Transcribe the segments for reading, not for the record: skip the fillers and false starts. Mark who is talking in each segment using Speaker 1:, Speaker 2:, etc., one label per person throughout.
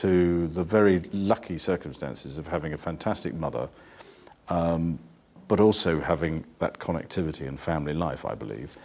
Speaker 1: to the very lucky circumstances of having a fantastic mother, but also having that connectivity and family life, I believe.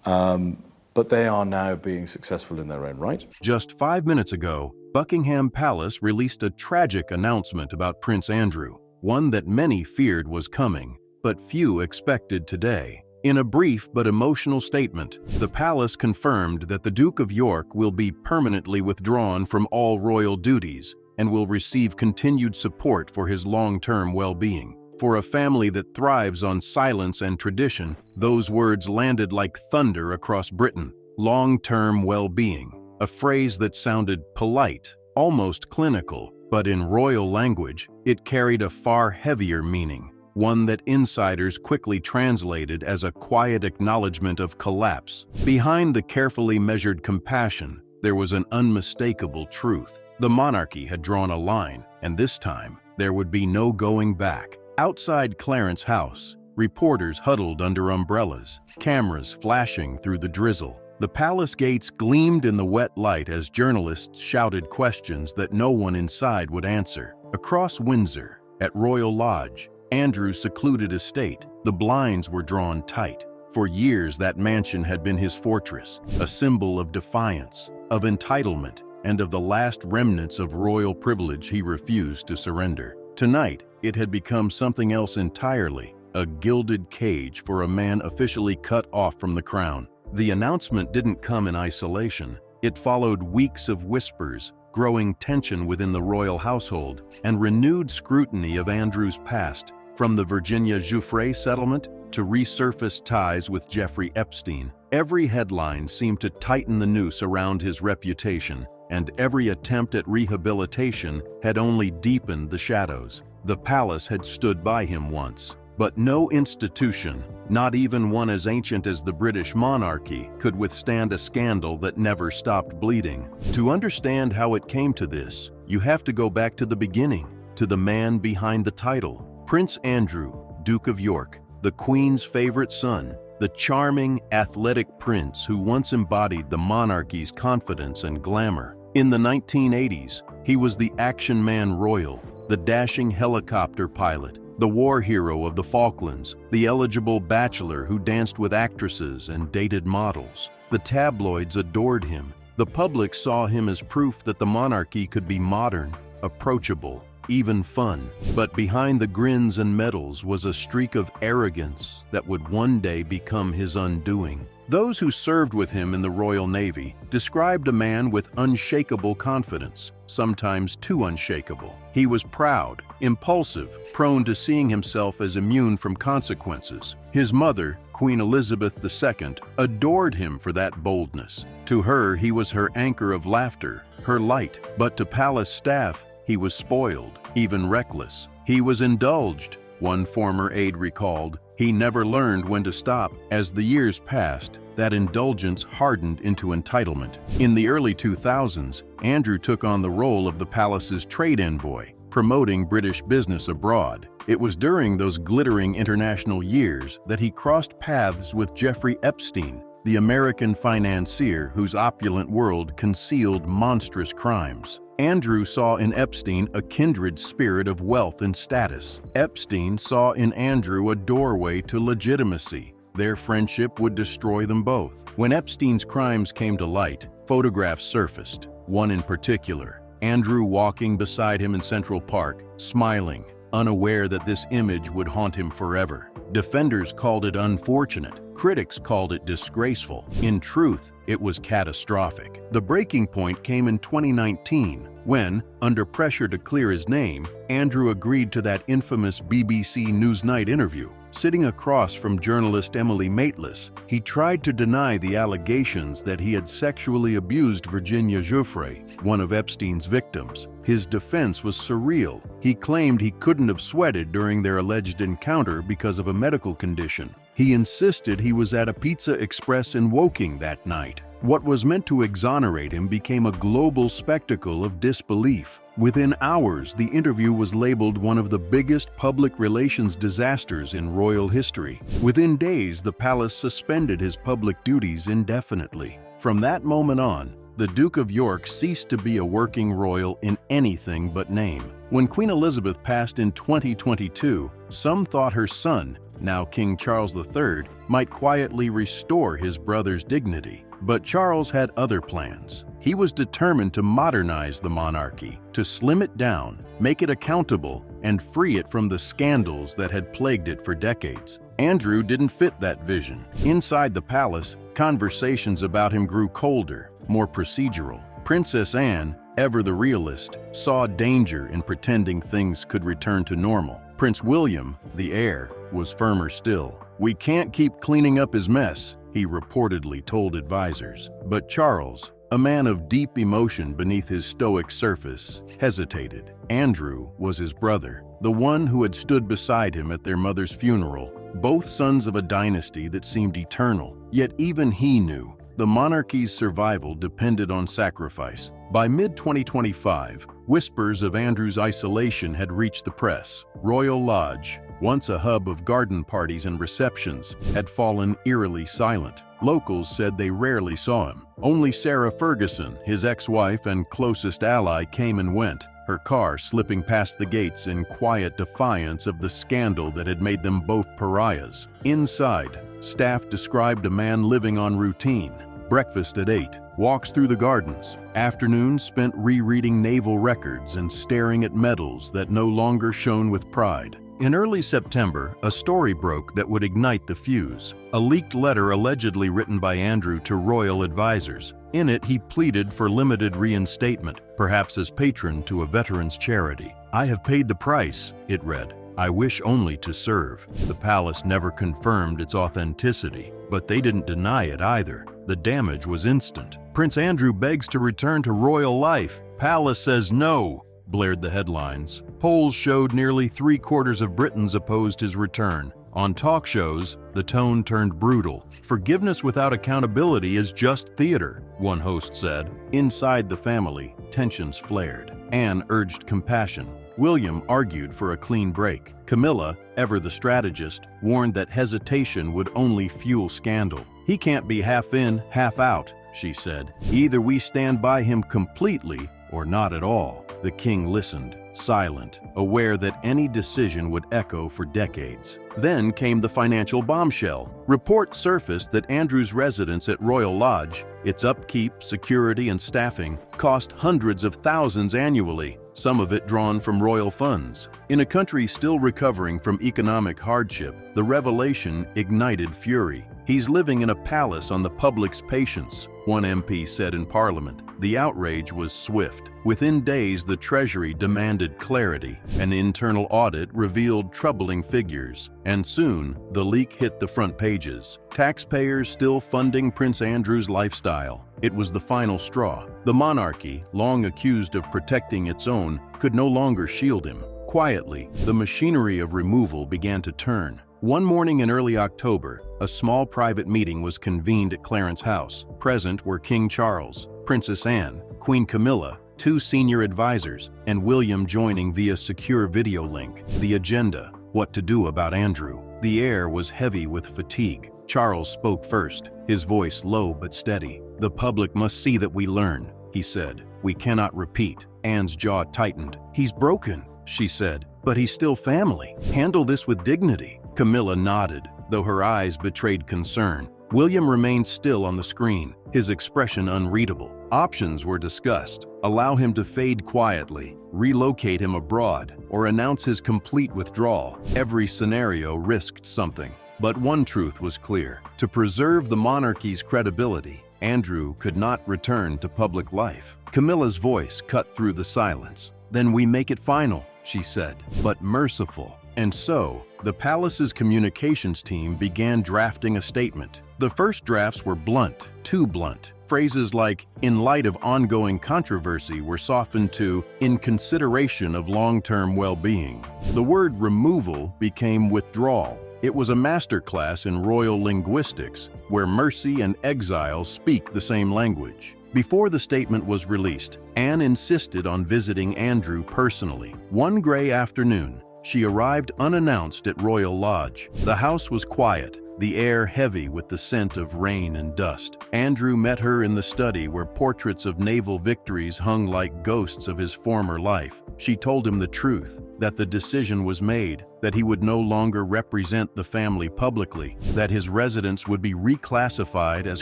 Speaker 1: But they are now being successful in their own right.
Speaker 2: Just 5 minutes ago, Buckingham Palace released a tragic announcement about Prince Andrew, one that many feared was coming, but few expected today. In a brief but emotional statement, the palace confirmed that the Duke of York will be permanently withdrawn from all royal duties and will receive continued support for his long-term well-being. For a family that thrives on silence and tradition, those words landed like thunder across Britain. Long-term well-being, a phrase that sounded polite, almost clinical, but in royal language, it carried a far heavier meaning, one that insiders quickly translated as a quiet acknowledgement of collapse. Behind the carefully measured compassion, there was an unmistakable truth. The monarchy had drawn a line, and this time, there would be no going back. Outside Clarence House, reporters huddled under umbrellas, cameras flashing through the drizzle. The palace gates gleamed in the wet light as journalists shouted questions that no one inside would answer. Across Windsor, at Royal Lodge, Andrew's secluded estate, the blinds were drawn tight. For years, that mansion had been his fortress, a symbol of defiance, of entitlement, and of the last remnants of royal privilege he refused to surrender. Tonight, it had become something else entirely, a gilded cage for a man officially cut off from the crown. The announcement didn't come in isolation. It followed weeks of whispers, growing tension within the royal household, and renewed scrutiny of Andrew's past, from the Virginia Giuffre settlement to resurfaced ties with Jeffrey Epstein. Every headline seemed to tighten the noose around his reputation, and every attempt at rehabilitation had only deepened the shadows. The palace had stood by him once, but no institution, not even one as ancient as the British monarchy, could withstand a scandal that never stopped bleeding. To understand how it came to this, you have to go back to the beginning, to the man behind the title. Prince Andrew, Duke of York, the Queen's favorite son, the charming, athletic prince who once embodied the monarchy's confidence and glamour. In the 1980s, he was the action man royal, the dashing helicopter pilot, the war hero of the Falklands, the eligible bachelor who danced with actresses and dated models. The tabloids adored him. The public saw him as proof that the monarchy could be modern, approachable, even fun. But behind the grins and medals was a streak of arrogance that would one day become his undoing. Those who served with him in the Royal Navy described a man with unshakable confidence, sometimes too unshakable. He was proud, impulsive, prone to seeing himself as immune from consequences. His mother, Queen Elizabeth II, adored him for that boldness. To her, he was her anchor of laughter, her light. But to palace staff, he was spoiled, even reckless. He was indulged, one former aide recalled. He never learned when to stop. As the years passed, that indulgence hardened into entitlement. In the early 2000s, Andrew took on the role of the palace's trade envoy, promoting British business abroad. It was during those glittering international years that he crossed paths with Jeffrey Epstein, the American financier whose opulent world concealed monstrous crimes. Andrew saw in Epstein a kindred spirit of wealth and status. Epstein saw in Andrew a doorway to legitimacy. Their friendship would destroy them both. When Epstein's crimes came to light, photographs surfaced, one in particular. Andrew walking beside him in Central Park, smiling, unaware that this image would haunt him forever. Defenders called it unfortunate. Critics called it disgraceful. In truth, it was catastrophic. The breaking point came in 2019 when, under pressure to clear his name, Andrew agreed to that infamous BBC Newsnight interview. Sitting across from journalist Emily Maitlis, he tried to deny the allegations that he had sexually abused Virginia Giuffre, one of Epstein's victims. His defense was surreal. He claimed he couldn't have sweated during their alleged encounter because of a medical condition. He insisted he was at a Pizza Express in Woking that night. What was meant to exonerate him became a global spectacle of disbelief. Within hours, the interview was labeled one of the biggest public relations disasters in royal history. Within days, the palace suspended his public duties indefinitely. From that moment on, the Duke of York ceased to be a working royal in anything but name. When Queen Elizabeth passed in 2022, some thought her son, now King Charles III, might quietly restore his brother's dignity. But Charles had other plans. He was determined to modernize the monarchy, to slim it down, make it accountable, and free it from the scandals that had plagued it for decades. Andrew didn't fit that vision. Inside the palace, conversations about him grew colder, more procedural. Princess Anne, ever the realist, saw danger in pretending things could return to normal. Prince William, the heir, was firmer still. "We can't keep cleaning up his mess," he reportedly told advisors. But Charles, a man of deep emotion beneath his stoic surface, hesitated. Andrew was his brother, the one who had stood beside him at their mother's funeral, both sons of a dynasty that seemed eternal. Yet even he knew the monarchy's survival depended on sacrifice. By mid-2025, whispers of Andrew's isolation had reached the press. Royal Lodge, once a hub of garden parties and receptions, had fallen eerily silent. Locals said they rarely saw him. Only Sarah Ferguson, his ex-wife and closest ally, came and went, her car slipping past the gates in quiet defiance of the scandal that had made them both pariahs. Inside, staff described a man living on routine. Breakfast at 8, walks through the gardens, afternoons spent rereading naval records and staring at medals that no longer shone with pride. In early September, a story broke that would ignite the fuse. A leaked letter allegedly written by Andrew to royal advisors. In it, he pleaded for limited reinstatement, perhaps as patron to a veterans charity. "I have paid the price," it read. "I wish only to serve." The palace never confirmed its authenticity, but they didn't deny it either. The damage was instant. "Prince Andrew begs to return to royal life. Palace says no," blared the headlines. Polls showed nearly 3/4 of Britons opposed his return. On talk shows, the tone turned brutal. "Forgiveness without accountability is just theater," one host said. Inside the family, tensions flared. Anne urged compassion. William argued for a clean break. Camilla, ever the strategist, warned that hesitation would only fuel scandal. "He can't be half in, half out," she said. "Either we stand by him completely or not at all." The king listened, silent, aware that any decision would echo for decades. Then came the financial bombshell. Reports surfaced that Andrew's residence at Royal Lodge, its upkeep, security, and staffing, cost hundreds of thousands annually, some of it drawn from royal funds. In a country still recovering from economic hardship, the revelation ignited fury. "He's living in a palace on the public's patience," one MP said in Parliament. The outrage was swift. Within days, the Treasury demanded clarity. An internal audit revealed troubling figures, and soon, the leak hit the front pages. Taxpayers still funding Prince Andrew's lifestyle. It was the final straw. The monarchy, long accused of protecting its own, could no longer shield him. Quietly, the machinery of removal began to turn. One morning in early October, a small private meeting was convened at Clarence House. Present were King Charles, Princess Anne, Queen Camilla, 2 senior advisors, and William joining via secure video link. The agenda: what to do about Andrew. The air was heavy with fatigue. Charles spoke first, his voice low but steady. "The public must see that we learn," he said. "We cannot repeat." Anne's jaw tightened. "He's broken," she said, "but he's still family. Handle this with dignity." Camilla nodded, though her eyes betrayed concern. William remained still on the screen, his expression unreadable. Options were discussed: allow him to fade quietly, relocate him abroad, or announce his complete withdrawal. Every scenario risked something. But one truth was clear: to preserve the monarchy's credibility, Andrew could not return to public life. Camilla's voice cut through the silence. "Then we make it final," she said, "but merciful." And so, the palace's communications team began drafting a statement. The first drafts were blunt, too blunt. Phrases like, "in light of ongoing controversy," were softened to, "in consideration of long-term well-being." The word removal became withdrawal. It was a masterclass in royal linguistics, where mercy and exile speak the same language. Before the statement was released, Anne insisted on visiting Andrew personally. One gray afternoon, she arrived unannounced at Royal Lodge. The house was quiet, the air heavy with the scent of rain and dust. Andrew met her in the study where portraits of naval victories hung like ghosts of his former life. She told him the truth, that the decision was made, that he would no longer represent the family publicly, that his residence would be reclassified as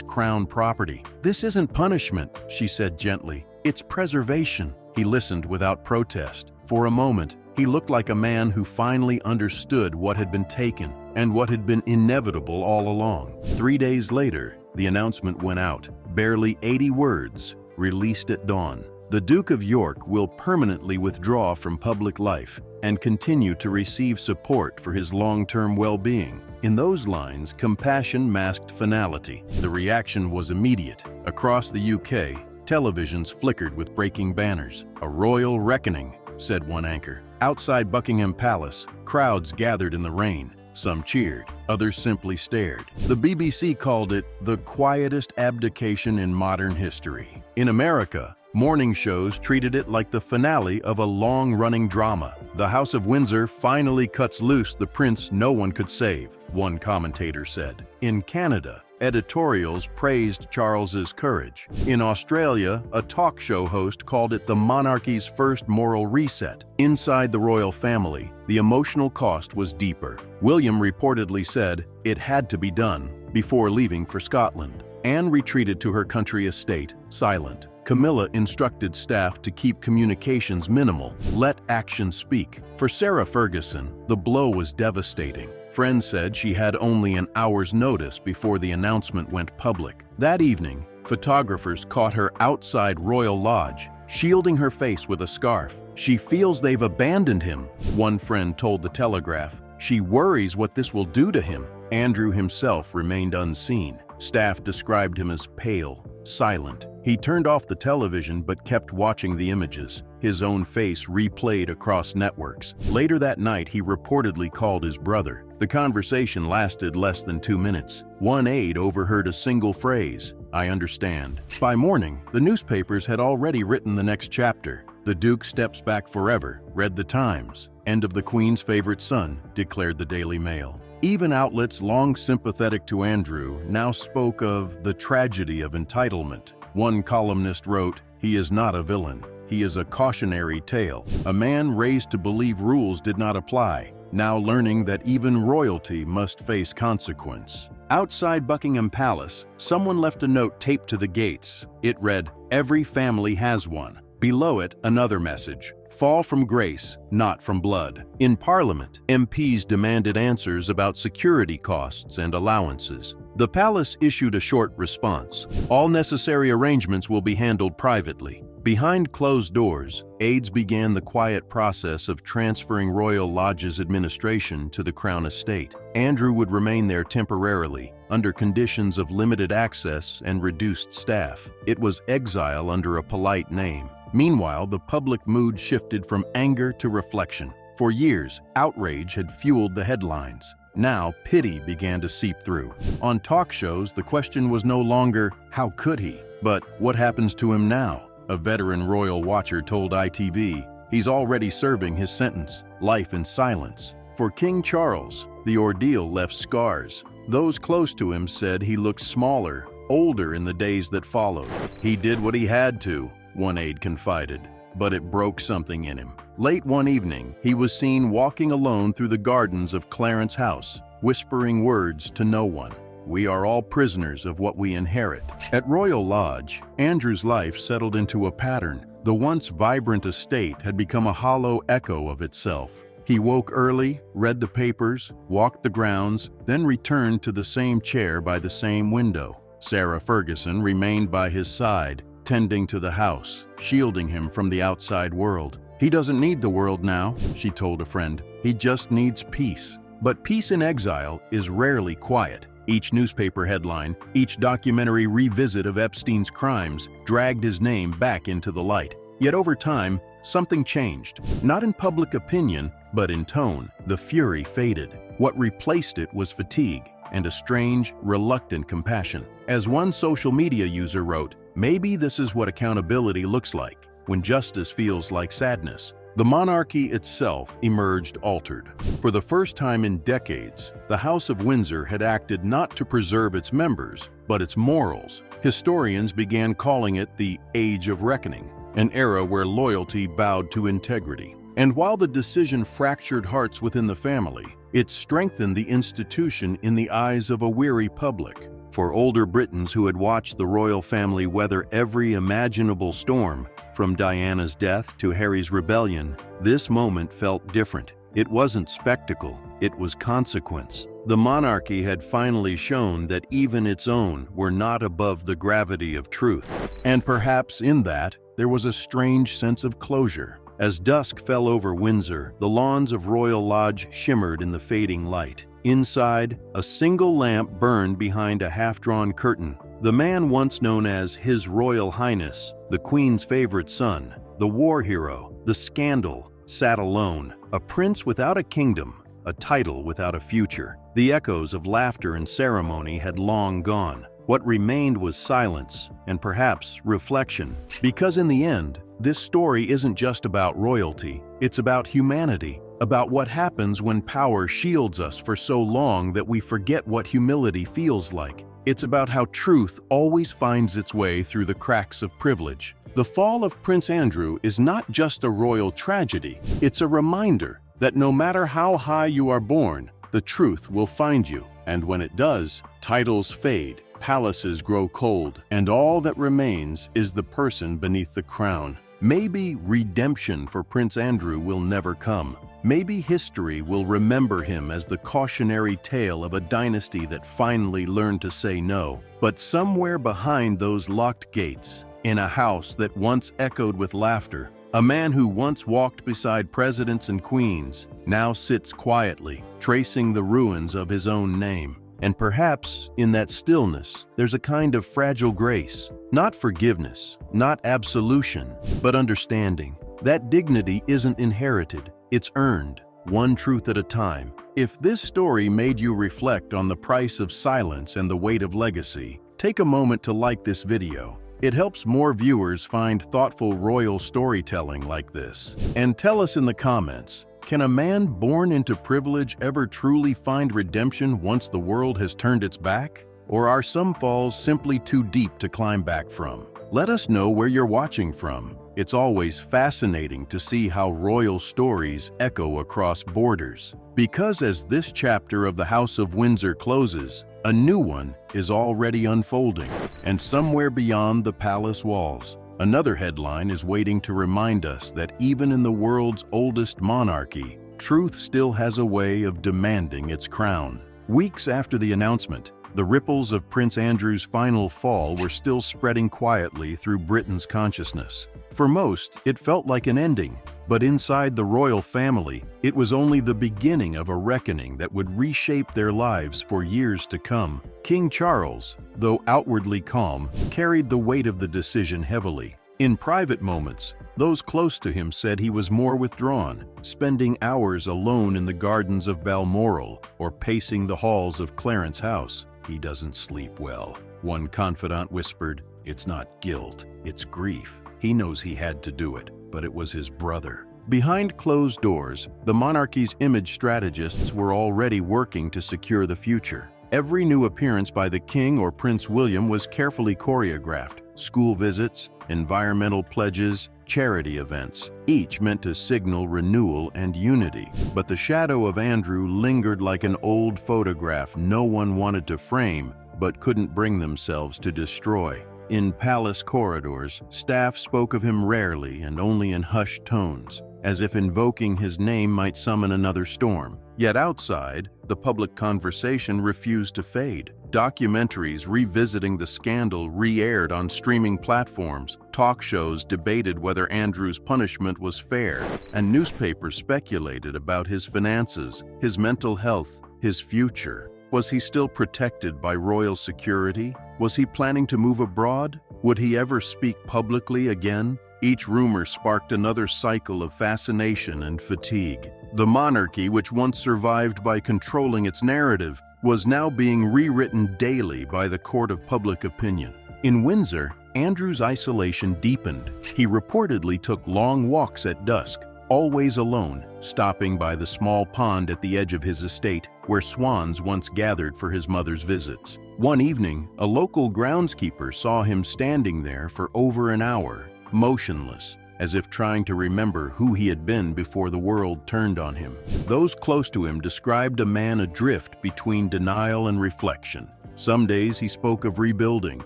Speaker 2: crown property. "This isn't punishment," she said gently. "It's preservation." He listened without protest. For a moment, he looked like a man who finally understood what had been taken and what had been inevitable all along. 3 days later, the announcement went out, barely 80 words, released at dawn. The Duke of York will permanently withdraw from public life and continue to receive support for his long-term well-being. In those lines, compassion masked finality. The reaction was immediate. Across the UK, televisions flickered with breaking banners. "A royal reckoning," said one anchor. Outside Buckingham Palace, crowds gathered in the rain. Some cheered, others simply stared. The BBC called it the quietest abdication in modern history. In America, morning shows treated it like the finale of a long-running drama. "The House of Windsor finally cuts loose the prince no one could save," one commentator said. In Canada, editorials praised Charles's courage. In Australia, a talk show host called it the monarchy's first moral reset. Inside the royal family, the emotional cost was deeper. William reportedly said it had to be done before leaving for Scotland. Anne retreated to her country estate, silent. Camilla instructed staff to keep communications minimal, let action speak. For Sarah Ferguson, the blow was devastating. Friends said she had only an hour's notice before the announcement went public. That evening, photographers caught her outside Royal Lodge, shielding her face with a scarf. "She feels they've abandoned him," one friend told the Telegraph. "She worries what this will do to him." Andrew himself remained unseen. Staff described him as pale, silent. He turned off the television but kept watching the images, his own face replayed across networks. Later that night, he reportedly called his brother. The conversation lasted less than 2 minutes. One aide overheard a single phrase, "I understand." By morning, the newspapers had already written the next chapter. "The Duke steps back forever," read the Times. "End of the Queen's favorite son," declared the Daily Mail. Even outlets long sympathetic to Andrew now spoke of the tragedy of entitlement. One columnist wrote, "He is not a villain. He is a cautionary tale. A man raised to believe rules did not apply, now learning that even royalty must face consequence." Outside Buckingham Palace, someone left a note taped to the gates. It read, "Every family has one." Below it, another message, "Fall from grace, not from blood." In Parliament, MPs demanded answers about security costs and allowances. The palace issued a short response. "All necessary arrangements will be handled privately." Behind closed doors, aides began the quiet process of transferring Royal Lodge's administration to the Crown Estate. Andrew would remain there temporarily, under conditions of limited access and reduced staff. It was exile under a polite name. Meanwhile, the public mood shifted from anger to reflection. For years, outrage had fueled the headlines. Now, pity began to seep through. On talk shows, the question was no longer, "How could he?" but "What happens to him now?" A veteran royal watcher told ITV, "He's already serving his sentence, life in silence." For King Charles, the ordeal left scars. Those close to him said he looked smaller, older in the days that followed. "He did what he had to," one aide confided, "but it broke something in him." Late one evening, he was seen walking alone through the gardens of Clarence House, whispering words to no one. "We are all prisoners of what we inherit." At Royal Lodge, Andrew's life settled into a pattern. The once vibrant estate had become a hollow echo of itself. He woke early, read the papers, walked the grounds, then returned to the same chair by the same window. Sarah Ferguson remained by his side, tending to the house, shielding him from the outside world. "He doesn't need the world now," she told a friend. "He just needs peace." But peace in exile is rarely quiet. Each newspaper headline, each documentary revisit of Epstein's crimes dragged his name back into the light. Yet over time, something changed. Not in public opinion, but in tone. The fury faded. What replaced it was fatigue and a strange, reluctant compassion. As one social media user wrote, "Maybe this is what accountability looks like, when justice feels like sadness." The monarchy itself emerged altered. For the first time in decades, the House of Windsor had acted not to preserve its members, but its morals. Historians began calling it the Age of Reckoning, an era where loyalty bowed to integrity. And while the decision fractured hearts within the family, it strengthened the institution in the eyes of a weary public. For older Britons who had watched the royal family weather every imaginable storm, from Diana's death to Harry's rebellion, this moment felt different. It wasn't spectacle, it was consequence. The monarchy had finally shown that even its own were not above the gravity of truth. And perhaps in that, there was a strange sense of closure. As dusk fell over Windsor, the lawns of Royal Lodge shimmered in the fading light. Inside, a single lamp burned behind a half-drawn curtain. The man once known as His Royal Highness, the Queen's favorite son, the war hero, the scandal, sat alone, a prince without a kingdom, a title without a future. The echoes of laughter and ceremony had long gone. What remained was silence and perhaps reflection. Because in the end, this story isn't just about royalty, it's about humanity, about what happens when power shields us for so long that we forget what humility feels like. It's about how truth always finds its way through the cracks of privilege. The fall of Prince Andrew is not just a royal tragedy, it's a reminder that no matter how high you are born, the truth will find you. And when it does, titles fade, palaces grow cold, and all that remains is the person beneath the crown. Maybe redemption for Prince Andrew will never come. Maybe history will remember him as the cautionary tale of a dynasty that finally learned to say no. But somewhere behind those locked gates, in a house that once echoed with laughter, a man who once walked beside presidents and queens now sits quietly, tracing the ruins of his own name. And perhaps, in that stillness, there's a kind of fragile grace. Not forgiveness, not absolution, but understanding. That dignity isn't inherited, it's earned, one truth at a time. If this story made you reflect on the price of silence and the weight of legacy, take a moment to like this video. It helps more viewers find thoughtful royal storytelling like this. And tell us in the comments, can a man born into privilege ever truly find redemption once the world has turned its back? Or are some falls simply too deep to climb back from? Let us know where you're watching from. It's always fascinating to see how royal stories echo across borders. Because as this chapter of the House of Windsor closes, a new one is already unfolding. And somewhere beyond the palace walls, another headline is waiting to remind us that even in the world's oldest monarchy, truth still has a way of demanding its crown. Weeks after the announcement, the ripples of Prince Andrew's final fall were still spreading quietly through Britain's consciousness. For most, it felt like an ending, but inside the royal family, it was only the beginning of a reckoning that would reshape their lives for years to come. King Charles, though outwardly calm, carried the weight of the decision heavily. In private moments, those close to him said he was more withdrawn, spending hours alone in the gardens of Balmoral or pacing the halls of Clarence House. "He doesn't sleep well," one confidant whispered. "It's not guilt, it's grief. He knows he had to do it, but it was his brother." Behind closed doors, the monarchy's image strategists were already working to secure the future. Every new appearance by the king or Prince William was carefully choreographed. School visits, environmental pledges, charity events, each meant to signal renewal and unity. But the shadow of Andrew lingered like an old photograph no one wanted to frame, but couldn't bring themselves to destroy. In palace corridors, staff spoke of him rarely and only in hushed tones, as if invoking his name might summon another storm. Yet outside, the public conversation refused to fade. Documentaries revisiting the scandal re-aired on streaming platforms, talk shows debated whether Andrew's punishment was fair, and newspapers speculated about his finances, his mental health, his future. Was he still protected by royal security? Was he planning to move abroad? Would he ever speak publicly again? Each rumor sparked another cycle of fascination and fatigue. The monarchy, which once survived by controlling its narrative, was now being rewritten daily by the court of public opinion. In Windsor, Andrew's isolation deepened. He reportedly took long walks at dusk, always alone, stopping by the small pond at the edge of his estate where swans once gathered for his mother's visits. One evening, a local groundskeeper saw him standing there for over an hour, motionless, as if trying to remember who he had been before the world turned on him. Those close to him described a man adrift between denial and reflection. Some days he spoke of rebuilding,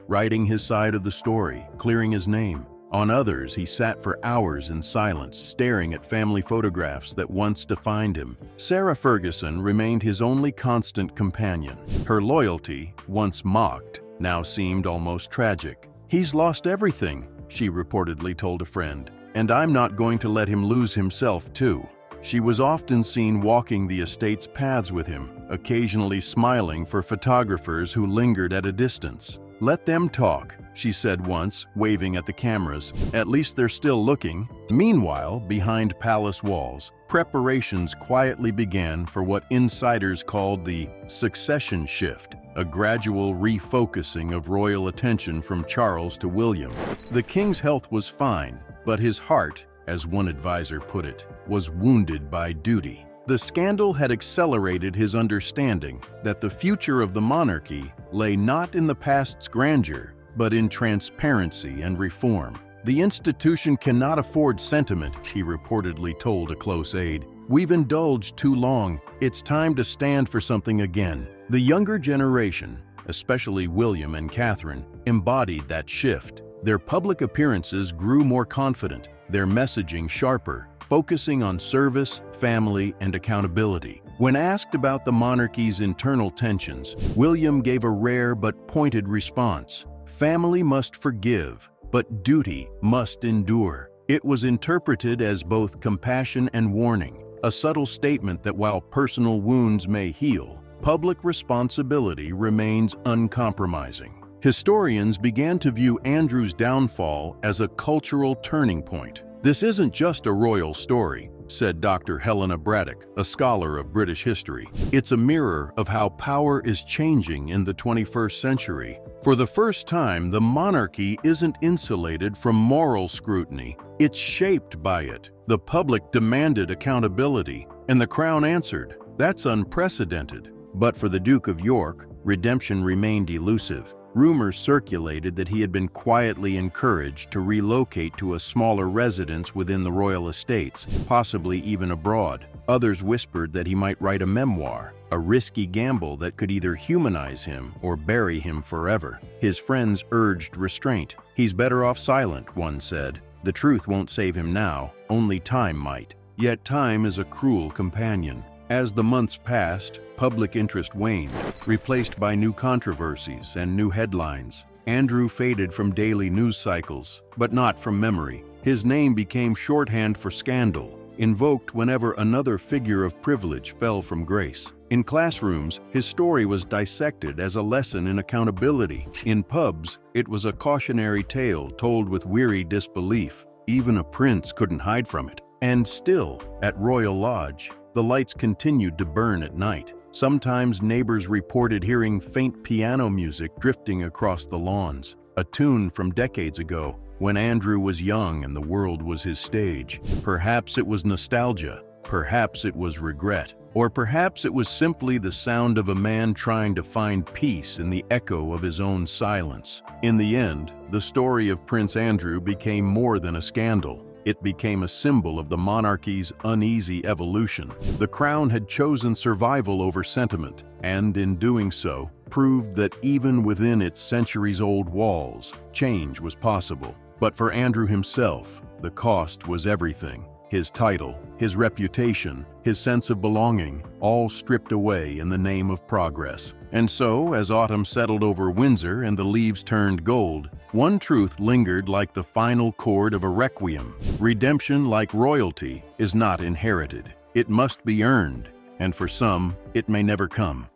Speaker 2: writing his side of the story, clearing his name. On others, he sat for hours in silence, staring at family photographs that once defined him. Sarah Ferguson remained his only constant companion. Her loyalty, once mocked, now seemed almost tragic. "He's lost everything," she reportedly told a friend, "and I'm not going to let him lose himself too." She was often seen walking the estate's paths with him, occasionally smiling for photographers who lingered at a distance. "Let them talk," she said once, waving at the cameras. "At least they're still looking." Meanwhile, behind palace walls, preparations quietly began for what insiders called the succession shift, a gradual refocusing of royal attention from Charles to William. The king's health was fine, but his heart, as one advisor put it, was wounded by duty. The scandal had accelerated his understanding that the future of the monarchy lay not in the past's grandeur, but in transparency and reform. "The institution cannot afford sentiment," he reportedly told a close aide. "We've indulged too long. It's time to stand for something again." The younger generation, especially William and Catherine, embodied that shift. Their public appearances grew more confident, their messaging sharper, focusing on service, family, and accountability. When asked about the monarchy's internal tensions, William gave a rare but pointed response. "Family must forgive, but duty must endure." It was interpreted as both compassion and warning, a subtle statement that while personal wounds may heal, public responsibility remains uncompromising. Historians began to view Andrew's downfall as a cultural turning point. "This isn't just a royal story," said Dr. Helena Braddock, a scholar of British history. "It's a mirror of how power is changing in the 21st century. For the first time, the monarchy isn't insulated from moral scrutiny. It's shaped by it. The public demanded accountability, and the crown answered. That's unprecedented." But for the Duke of York, redemption remained elusive. Rumors circulated that he had been quietly encouraged to relocate to a smaller residence within the royal estates, possibly even abroad. Others whispered that he might write a memoir, a risky gamble that could either humanize him or bury him forever. His friends urged restraint. "He's better off silent," one said. "The truth won't save him now, only time might." Yet time is a cruel companion. As the months passed, public interest waned, replaced by new controversies and new headlines. Andrew faded from daily news cycles, but not from memory. His name became shorthand for scandal, invoked whenever another figure of privilege fell from grace. In classrooms, his story was dissected as a lesson in accountability. In pubs, it was a cautionary tale told with weary disbelief. Even a prince couldn't hide from it. And still, at Royal Lodge, the lights continued to burn at night. Sometimes neighbors reported hearing faint piano music drifting across the lawns, a tune from decades ago when Andrew was young and the world was his stage. Perhaps it was nostalgia, perhaps it was regret, or perhaps it was simply the sound of a man trying to find peace in the echo of his own silence. In the end, the story of Prince Andrew became more than a scandal. It became a symbol of the monarchy's uneasy evolution. The crown had chosen survival over sentiment, and in doing so, proved that even within its centuries-old walls, change was possible. But for Andrew himself, the cost was everything. His title, his reputation, his sense of belonging, all stripped away in the name of progress. And so, as autumn settled over Windsor and the leaves turned gold, one truth lingered like the final chord of a requiem. Redemption, like royalty, is not inherited. It must be earned, and for some, it may never come.